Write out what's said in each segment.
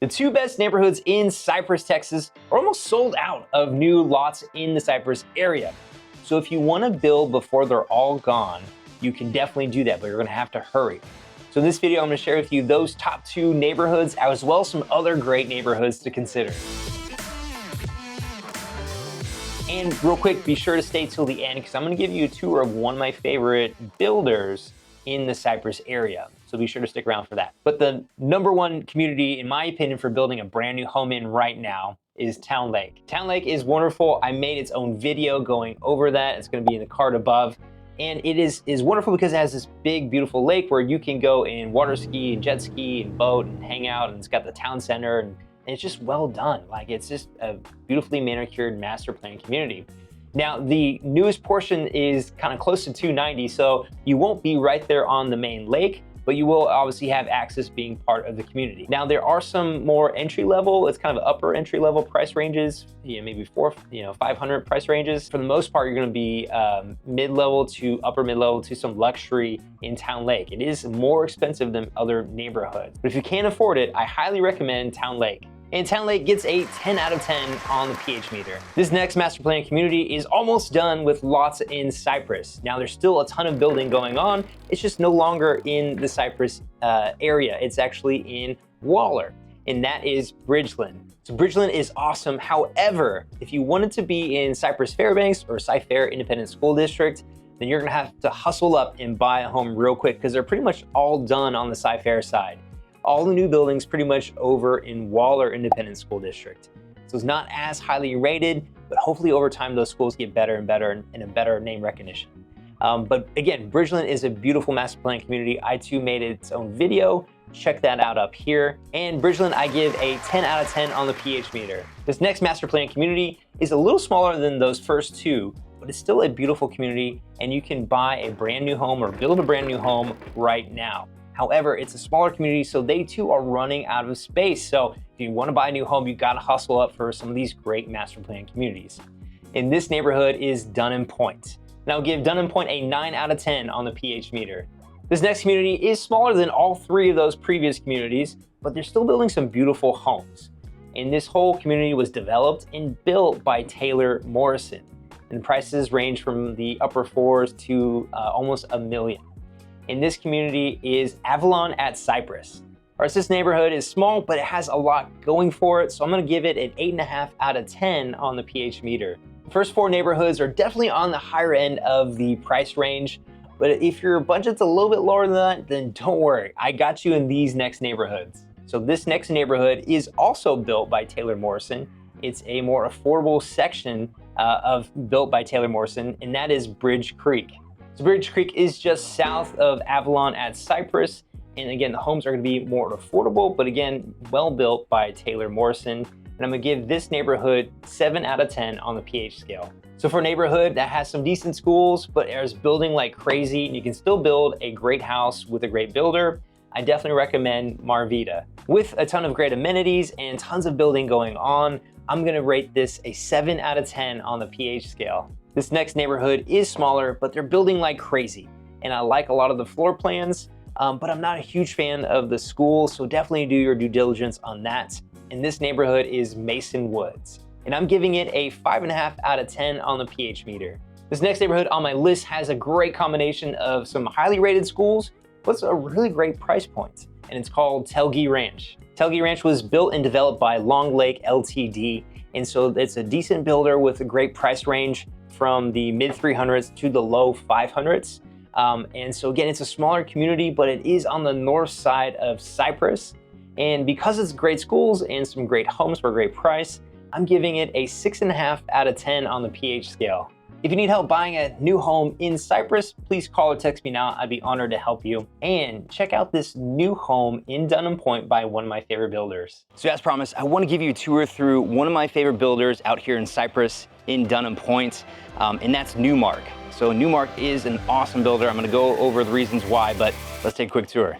The two best neighborhoods in Cypress, Texas are almost sold out of new lots in the Cypress area. So if you want to build before they're all gone, you can definitely do that, but you're going to have to hurry. So in this video, I'm going to share with you those top 2 neighborhoods as well as some other great neighborhoods to consider. And real quick, be sure to stay till the end because I'm going to give you a tour of one of my favorite builders in the Cypress area. So be sure to stick around for that. But the #1 community, in my opinion, for building a brand new home in right now is Town Lake. Town Lake is wonderful. I made its own video going over that. It's going to be in the card above. And it is wonderful because it has this big, beautiful lake where you can go and water ski and jet ski and boat and hang out. And it's got the town center and it's just well done. Like, it's just a beautifully manicured master plan community. Now, the newest portion is kind of close to 290, so you won't be right there on the main lake, but you will obviously have access being part of the community. Now, there are some more entry level, it's kind of upper entry level price ranges, maybe 500 price ranges. For the most part, you're gonna be mid-level to upper mid-level to some luxury in Town Lake. It is more expensive than other neighborhoods, but if you can't afford it, I highly recommend Town Lake. And Town Lake gets a 10 out of 10 on the pH meter. This next master plan community is almost done with lots in Cypress. Now, there's still a ton of building going on. It's just no longer in the Cypress area. It's actually in Waller, and that is Bridgeland. So Bridgeland is awesome. However, if you wanted to be in Cypress Fairbanks or Cy-Fair Independent School District, then you're gonna have to hustle up and buy a home real quick because they're pretty much all done on the Cy-Fair side. All the new buildings pretty much over in Waller Independent School District. So it's not as highly rated, but hopefully over time those schools get better and better and a better name recognition. But again, Bridgeland is a beautiful master plan community. I too made its own video. Check that out up here. And Bridgeland, I give a 10 out of 10 on the pH meter. This next master plan community is a little smaller than those first 2, but it's still a beautiful community and you can buy a brand new home or build a brand new home right now. However, it's a smaller community, so they too are running out of space. So if you want to buy a new home, you got to hustle up for some of these great master plan communities. In this neighborhood is Dunham Point. And I'll give Dunham Point a 9 out of 10 on the pH meter. This next community is smaller than all 3 of those previous communities, but they're still building some beautiful homes. And this whole community was developed and built by Taylor Morrison. And the prices range from the upper 4s to almost $1 million. In this community is Avalon at Cypress. This neighborhood is small, but it has a lot going for it, so I'm gonna give it an 8.5 out of 10 on the pH meter. The first 4 neighborhoods are definitely on the higher end of the price range, but if your budget's a little bit lower than that, then don't worry, I got you in these next neighborhoods. So this next neighborhood is also built by Taylor Morrison. It's a more affordable section built by Taylor Morrison, and that is Bridge Creek. So Bridge Creek is just south of Avalon at Cypress. And again, the homes are gonna be more affordable, but again, well built by Taylor Morrison. And I'm gonna give this neighborhood 7 out of 10 on the pH scale. So for a neighborhood that has some decent schools, but is building like crazy, and you can still build a great house with a great builder, I definitely recommend Marvita. With a ton of great amenities and tons of building going on, I'm gonna rate this a 7 out of 10 on the pH scale. This next neighborhood is smaller, but they're building like crazy. And I like a lot of the floor plans, but I'm not a huge fan of the school, so definitely do your due diligence on that. And this neighborhood is Mason Woods. And I'm giving it a 5.5 out of 10 on the pH meter. This next neighborhood on my list has a great combination of some highly rated schools, but it's a really great price point. And it's called Telge Ranch. Telge Ranch was built and developed by Long Lake Ltd. And so it's a decent builder with a great price range from the mid 300s to the low 500s. And so again, it's a smaller community, but it is on the north side of Cypress. And because it's great schools and some great homes for a great price, I'm giving it a 6.5 out of 10 on the pH scale. If you need help buying a new home in Cypress, please call or text me now. I'd be honored to help you. And check out this new home in Dunham Point by one of my favorite builders. So as promised, I want to give you a tour through one of my favorite builders out here in Cypress in Dunham Point, and that's Newmark. So Newmark is an awesome builder. I'm going to go over the reasons why, but let's take a quick tour.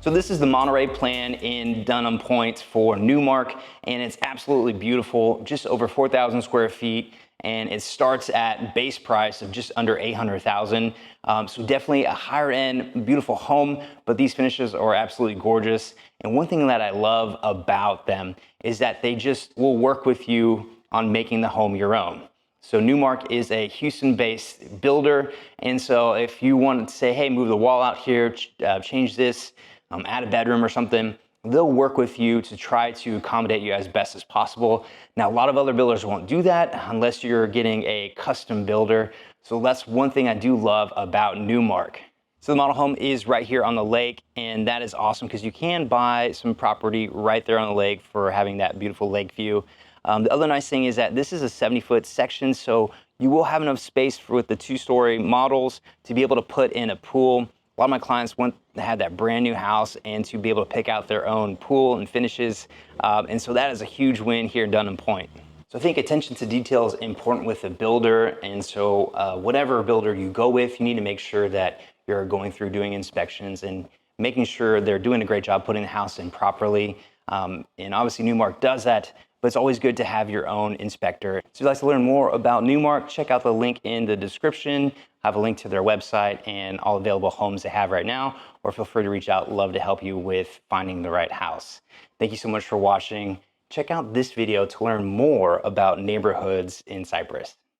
So this is the Monterey plan in Dunham Point for Newmark, and it's absolutely beautiful, just over 4,000 square feet, and it starts at base price of just under 800,000. So definitely a higher end, beautiful home, but these finishes are absolutely gorgeous. And one thing that I love about them is that they just will work with you on making the home your own. So Newmark is a Houston-based builder, and so if you want to say, hey, move the wall out here, change this, add a bedroom or something, they'll work with you to try to accommodate you as best as possible. Now, a lot of other builders won't do that unless you're getting a custom builder. So that's one thing I do love about Newmark. So the model home is right here on the lake, and that is awesome because you can buy some property right there on the lake for having that beautiful lake view. The other nice thing is that this is a 70-foot section, so you will have enough space with the 2-story models to be able to put in a pool. A lot of my clients want to have that brand new house and to be able to pick out their own pool and finishes. And so that is a huge win here in Dunham Point. So I think attention to detail is important with a builder. And so whatever builder you go with, you need to make sure that you're going through doing inspections and making sure they're doing a great job putting the house in properly. And obviously Newmark does that, but it's always good to have your own inspector. So if you'd like to learn more about Newmark, check out the link in the description. I have a link to their website and all available homes they have right now, or feel free to reach out. Love to help you with finding the right house. Thank you so much for watching. Check out this video to learn more about neighborhoods in Cypress.